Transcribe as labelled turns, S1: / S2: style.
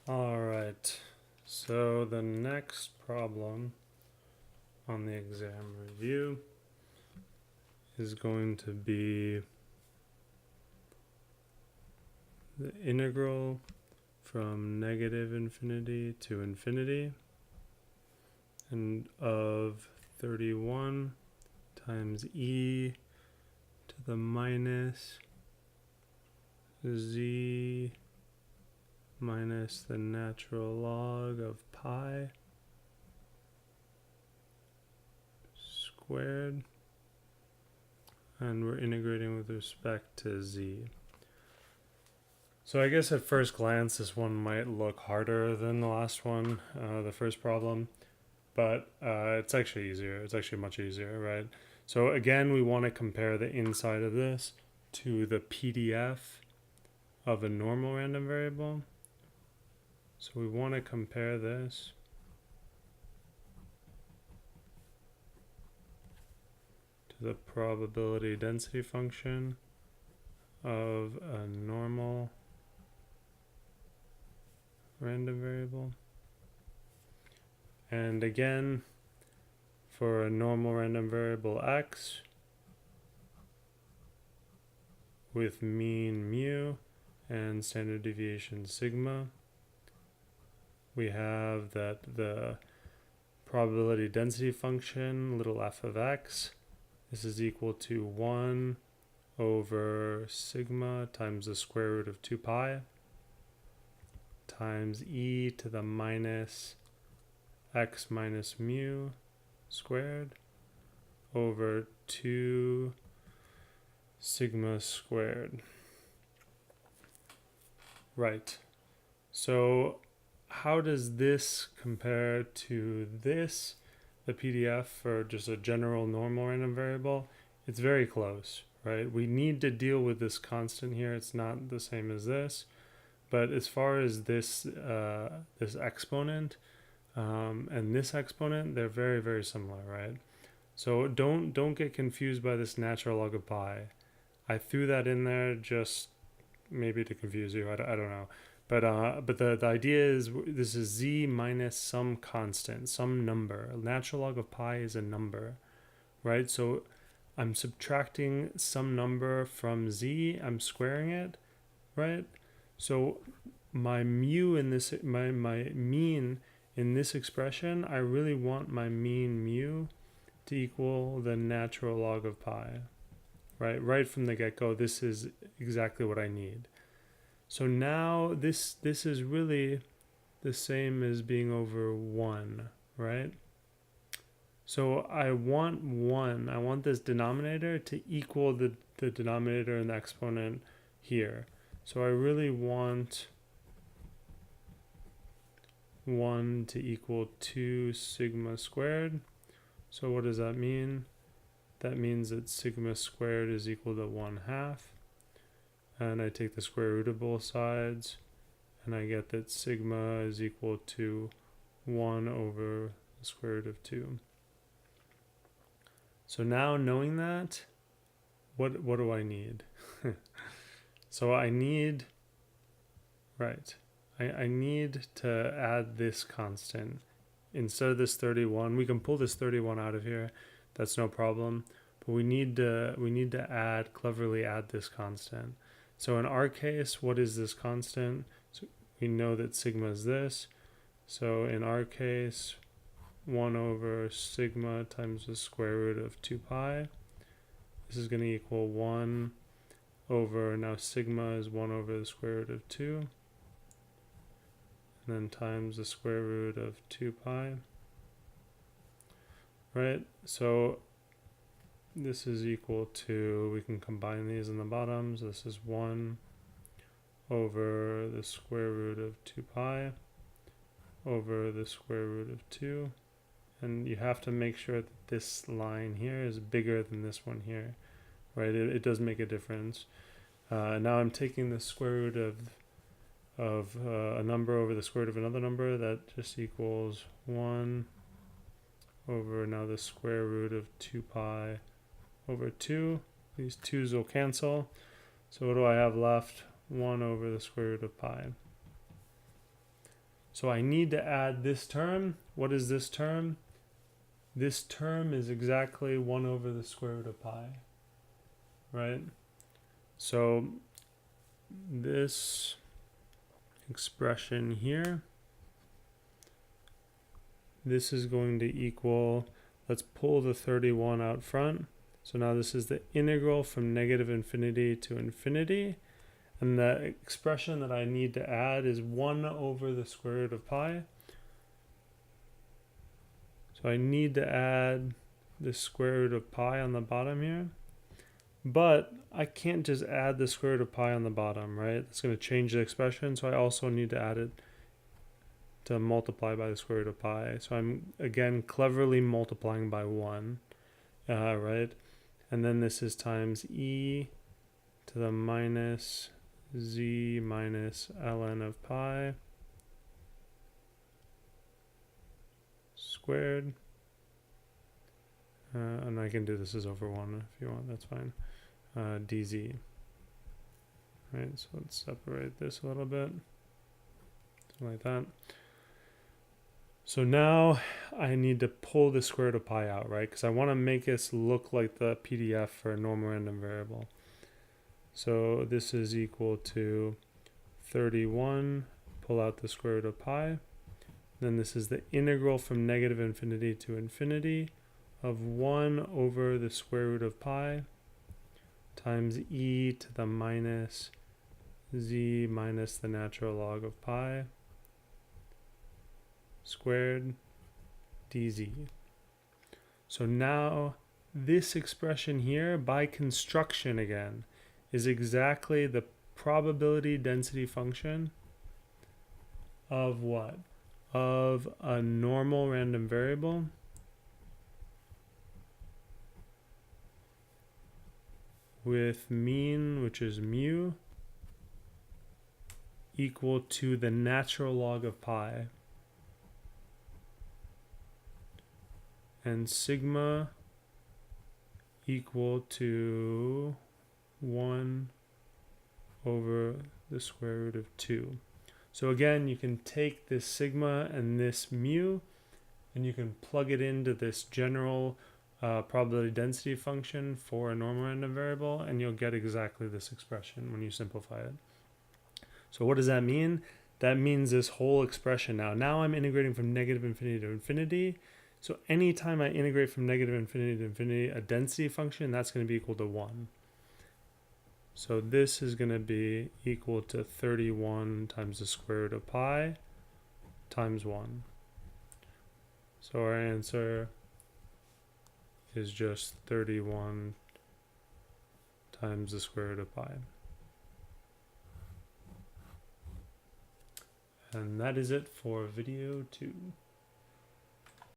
S1: All right, so the next problem on the exam review is going to be the integral from negative infinity to infinity and of 31 times e to the minus z minus the natural log of pi squared, and we're integrating with respect to z. So I guess at first glance this one might look harder than the last one, the first problem, but it's actually easier. It's actually much easier, right? So again, we want to compare the inside of this to the PDF of a normal random variable. So we want to compare this to the probability density function of a normal random variable. And again, for a normal random variable x with mean mu and standard deviation sigma, we have that the probability density function, little f of x, this is equal to 1 over sigma times the square root of 2 pi times e to the minus x minus mu squared over 2 sigma squared. Right. So how does this compare to this, the PDF for just a general normal random variable? It's very close, right? We need to deal with this constant here. It's not the same as this. But as far as this this exponent and this exponent, they're very, very similar, right? So don't get confused by this natural log of pi. I threw that in there just maybe to confuse you. I don't know. But the idea is this is z minus some constant, some number. A natural log of pi is a number, right? So I'm subtracting some number from z. I'm squaring it, right? So my mu in this, my mean in this expression, I really want my mean mu to equal the natural log of pi, right? Right from the get-go, this is exactly what I need. So now this is really the same as being over 1, right? So I want 1, I want this denominator to equal the denominator and the exponent here. So I really want 1 to equal 2 sigma squared. So what does that mean? That means that sigma squared is equal to 1/2. And I take the square root of both sides, and I get that sigma is equal to 1 over the square root of 2. So now knowing that, what do I need? So I need, right, I need to add this constant. Instead of this 31, we can pull this 31 out of here. That's no problem. But we need to add, cleverly add this constant. So in our case, what is this constant? So we know that sigma is this. So in our case, 1 over sigma times the square root of 2 pi. This is going to equal 1 over, now sigma is 1 over the square root of 2. And then times the square root of 2 pi. Right? So this is equal to, we can combine these in the bottoms. This is 1 over the square root of 2 pi over the square root of 2. And you have to make sure that this line here is bigger than this one here, right? It does make a difference. Now I'm taking the square root of a number over the square root of another number. That just equals 1 over now the square root of 2 pi over 2. These 2's will cancel. So what do I have left? 1 over the square root of pi. So I need to add this term. What is this term? This term is exactly 1 over the square root of pi, right? So this expression here, this is going to equal, let's pull the 31 out front. So now this is the integral from negative infinity to infinity. And the expression that I need to add is 1 over the square root of pi. So I need to add the square root of pi on the bottom here. But I can't just add the square root of pi on the bottom, right? That's going to change the expression. So I also need to add it to multiply by the square root of pi. So I'm, again, cleverly multiplying by 1, right? And then this is times e to the minus z minus ln of pi squared. And I can do this as over 1 if you want, that's fine. Dz. Right, so let's separate this a little bit. Something like that. So now I need to pull the square root of pi out, right? Because I want to make this look like the PDF for a normal random variable. So this is equal to 31, pull out the square root of pi. Then this is the integral from negative infinity to infinity of 1 over the square root of pi times e to the minus z minus the natural log of pi squared dz. So now this expression here, by construction again, is exactly the probability density function of what? Of a normal random variable with mean, which is mu, equal to the natural log of pi, and sigma equal to 1 over the square root of 2. So again, you can take this sigma and this mu, and you can plug it into this general probability density function for a normal random variable, and you'll get exactly this expression when you simplify it. So what does that mean? That means this whole expression now I'm integrating from negative infinity to infinity. So anytime I integrate from negative infinity to infinity, a density function, that's going to be equal to 1. So this is going to be equal to 31 times the square root of pi times 1. So our answer is just 31 times the square root of pi. And that is it for video 2.